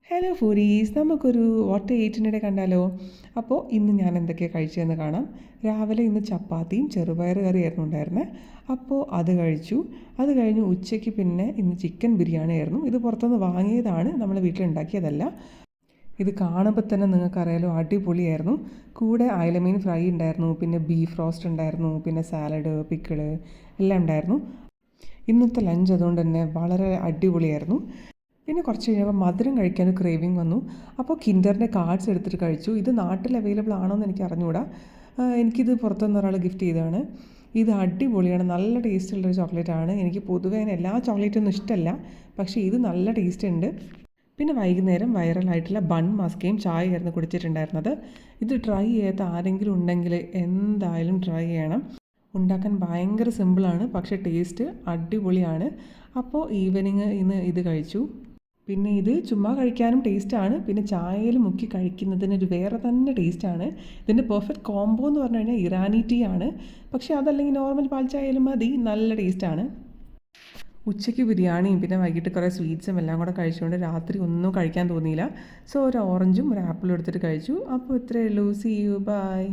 Hello ഫൂരീസ്, നമുക്കൊരു what എയ്റ്റിനിടെ കണ്ടാലോ? അപ്പോൾ ഇന്ന് ഞാൻ എന്തൊക്കെയാണ് കഴിച്ചതെന്ന് കാണാം. രാവിലെ ഇന്ന് ചപ്പാത്തിയും ചെറുപയർ കറിയായിരുന്നു ഉണ്ടായിരുന്നത്. അപ്പോൾ അത് കഴിച്ചു. അത് കഴിഞ്ഞ് ഉച്ചയ്ക്ക് പിന്നെ ഇന്ന് ചിക്കൻ ബിരിയാണി ആയിരുന്നു. ഇത് പുറത്തുനിന്ന് വാങ്ങിയതാണ്, നമ്മൾ വീട്ടിലുണ്ടാക്കിയതല്ല. ഇത് കാണുമ്പോൾ തന്നെ നിങ്ങൾക്കറിയാലോ, അടിപൊളിയായിരുന്നു. കൂടെ അയലമീൻ ഫ്രൈ ഉണ്ടായിരുന്നു, പിന്നെ ബീഫ് റോസ്റ്റ് ഉണ്ടായിരുന്നു, പിന്നെ സാലഡ്, പിക്കിള് എല്ലാം ഉണ്ടായിരുന്നു. ഇന്നത്തെ ലഞ്ച് അതുകൊണ്ട് തന്നെ വളരെ അടിപൊളിയായിരുന്നു. പിന്നെ കുറച്ച് കഴിഞ്ഞപ്പോൾ മധുരം കഴിക്കാൻ ഒരു ക്രേവിങ് വന്നു. അപ്പോൾ കിൻഡറിൻ്റെ കാർഡ്സ് എടുത്തിട്ട് കഴിച്ചു. ഇത് നാട്ടിൽ അവൈലബിൾ ആണോ എന്ന് എനിക്ക് അറിഞ്ഞുകൂടാ. എനിക്കിത് പുറത്തുനിന്ന് ഒരാൾ ഗിഫ്റ്റ് ചെയ്തതാണ്. ഇത് അടിപൊളിയാണ്, നല്ല ടേസ്റ്റുള്ളൊരു ചോക്ലേറ്റാണ്. എനിക്ക് പൊതുവേ എല്ലാ ചോക്ലേറ്റൊന്നും ഇഷ്ടമല്ല, പക്ഷേ ഇത് നല്ല ടേസ്റ്റ് ഉണ്ട്. പിന്നെ വൈകുന്നേരം വൈറലായിട്ടുള്ള ബൺ മസ്കയും ചായയായിരുന്നു കുടിച്ചിട്ടുണ്ടായിരുന്നത്. ഇത് ട്രൈ ചെയ്യാത്ത ആരെങ്കിലും ഉണ്ടെങ്കിൽ എന്തായാലും ട്രൈ ചെയ്യണം. ഉണ്ടാക്കാൻ ഭയങ്കര സിമ്പിളാണ്, പക്ഷേ ടേസ്റ്റ് അടിപൊളിയാണ്. അപ്പോൾ ഈവനിങ് ഇന്ന് ഇത് കഴിച്ചു. പിന്നെ ഇത് ചുമ്മാ കഴിക്കാനും ടേസ്റ്റാണ്, പിന്നെ ചായയിൽ മുക്കി കഴിക്കുന്നതിനൊരു വേറെ തന്നെ ടേസ്റ്റാണ്. ഇതിൻ്റെ പെർഫെക്റ്റ് കോംബോ എന്ന് പറഞ്ഞു കഴിഞ്ഞാൽ ഇറാനി ടീ ആണ്. പക്ഷേ അതല്ലെങ്കിൽ നോർമൽ പാൽ ചായയിലും മതി, നല്ല ടേസ്റ്റാണ്. ഉച്ചയ്ക്ക് ബിരിയാണിയും പിന്നെ വൈകിട്ട് കുറേ സ്വീറ്റ്സും എല്ലാം കൂടെ കഴിച്ചുകൊണ്ട് രാത്രി ഒന്നും കഴിക്കാൻ തോന്നിയില്ല. സോ ഒരു ഓറഞ്ചും ഒരു ആപ്പിളും എടുത്തിട്ട് കഴിച്ചു. അപ്പോൾ ഇത്രയേ ഉള്ളൂ. See you, by.